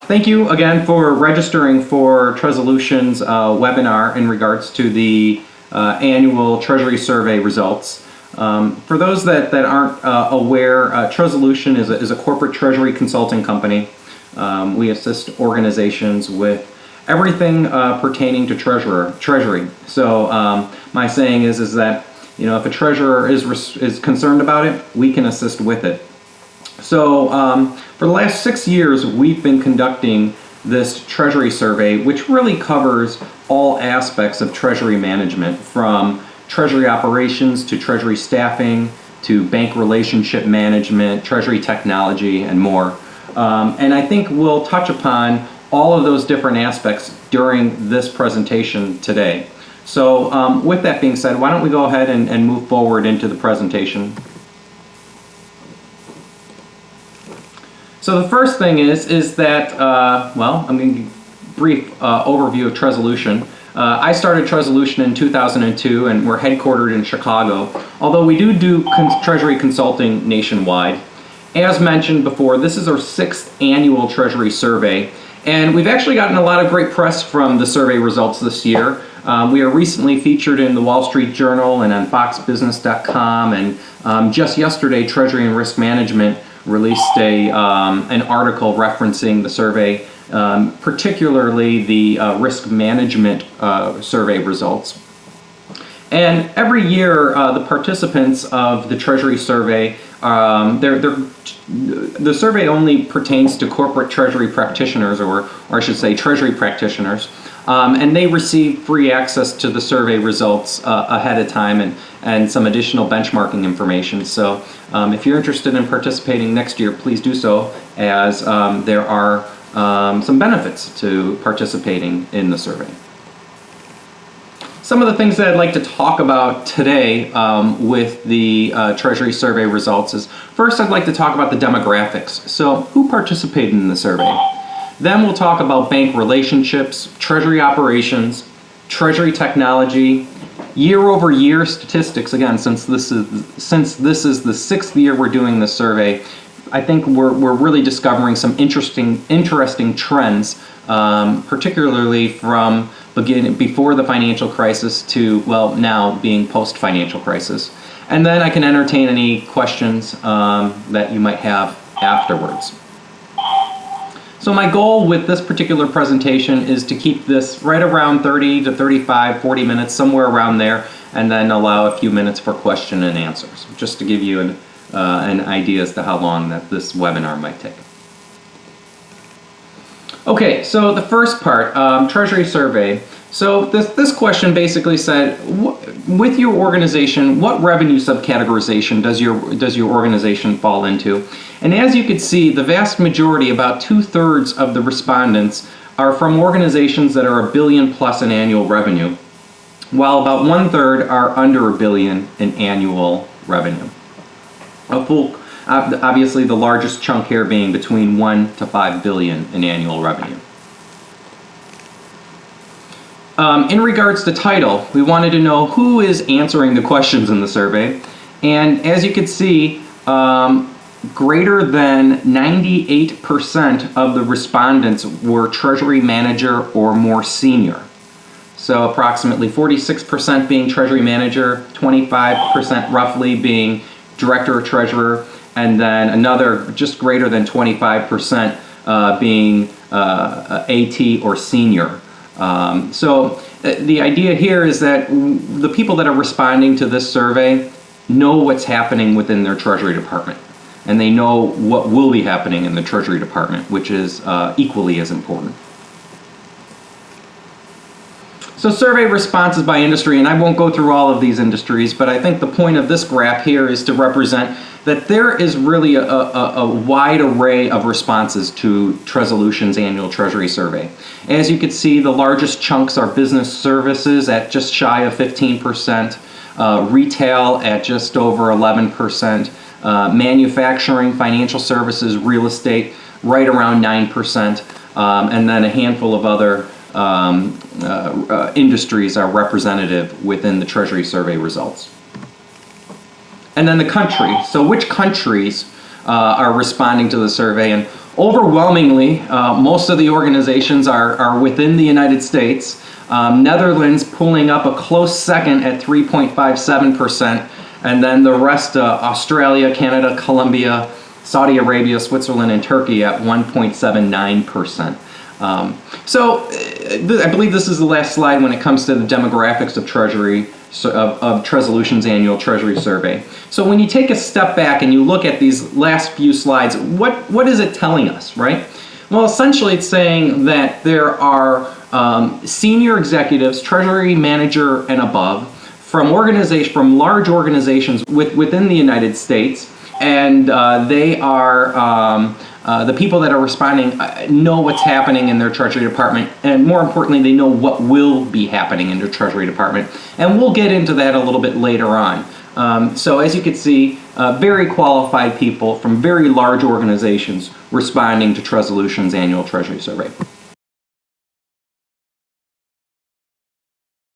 Thank you again for registering for TreaSolution's webinar in regards to the annual Treasury Survey results. For those that aren't aware, TreaSolution is a corporate treasury consulting company. We assist organizations with everything pertaining to treasury. So my saying is that if a treasurer is concerned about it, we can assist with it. So for the last 6 years, we've been conducting this Treasury Survey, which really covers all aspects of Treasury management, from Treasury operations to Treasury staffing to bank relationship management, Treasury technology, and more. And I think we'll touch upon all of those different aspects during this presentation today. So with that being said, why don't we go ahead and move forward into the presentation. So the first thing is that, well, I'm going to give a brief overview of TreaSolution. I started TreaSolution in 2002, and we're headquartered in Chicago, although we do Treasury consulting nationwide. As mentioned before, this is our 6th annual Treasury Survey, and we've actually gotten a lot of great press from the survey results this year. We are recently featured in the Wall Street Journal and on foxbusiness.com, and just yesterday, Treasury and Risk Management released an article referencing the survey, particularly the risk management survey results. And every year, the participants of the Treasury Survey, the survey only pertains to corporate Treasury practitioners, or I should say Treasury practitioners, and they receive free access to the survey results ahead of time and some additional benchmarking information. So if you're interested in participating next year, please do so, as there are some benefits to participating in the survey. Some of the things that I'd like to talk about today with the Treasury Survey results is, first I'd like to talk about the demographics. So who participated in the survey? Then we'll talk about bank relationships, Treasury operations, Treasury technology, year-over-year statistics. Again, since this is the 6th year we're doing this survey, I think we're really discovering some interesting trends, particularly from before the financial crisis to, well, now being post-financial crisis. And then I can entertain any questions that you might have afterwards. So my goal with this particular presentation is to keep this right around 30 to 35, 40 minutes, somewhere around there, and then allow a few minutes for question and answers, just to give you an idea as to how long that this webinar might take. Okay, so the first part, Treasury Survey. So this question basically said, with your organization, what revenue subcategorization does your organization fall into? And as you can see, the vast majority, about 2/3 of the respondents, are from organizations that are $1 billion plus in annual revenue, while about 1/3 are under $1 billion in annual revenue. Obviously, the largest chunk here being between $1 to $5 billion in annual revenue. In regards to title, we wanted to know who is answering the questions in the survey, and as you can see, greater than 98% of the respondents were Treasury Manager or more senior. So approximately 46% being Treasury Manager, 25% roughly being Director or Treasurer, and then another just greater than 25% being AT or Senior. So the idea here is that the people that are responding to this survey know what's happening within their Treasury Department, and they know what will be happening in the Treasury Department, which is equally as important. So survey responses by industry, and I won't go through all of these industries, but I think the point of this graph here is to represent that there is really a wide array of responses to TreaSolution's annual Treasury Survey. As you can see, the largest chunks are business services at just shy of 15%, retail at just over 11%, manufacturing, financial services, real estate right around 9%, and then a handful of other industries are representative within the Treasury Survey results. And then the country. So which countries are responding to the survey, and Overwhelmingly, most of the organizations are within the United States. Netherlands pulling up a close second at 3.57%, and then the rest, Australia, Canada, Colombia, Saudi Arabia, Switzerland, and Turkey at 1.79%. I believe this is the last slide when it comes to the demographics of Treasury, of TreaSolution's annual Treasury Survey. So when you take a step back and you look at these last few slides, what is it telling us, right? Well, essentially it's saying that there are senior executives, treasury manager and above, from large organizations within the United States, and they are the people that are responding know what's happening in their Treasury Department, and more importantly, they know what will be happening in their Treasury Department. And we'll get into that a little bit later on. So as you can see, very qualified people from very large organizations responding to TreaSolution's annual Treasury Survey.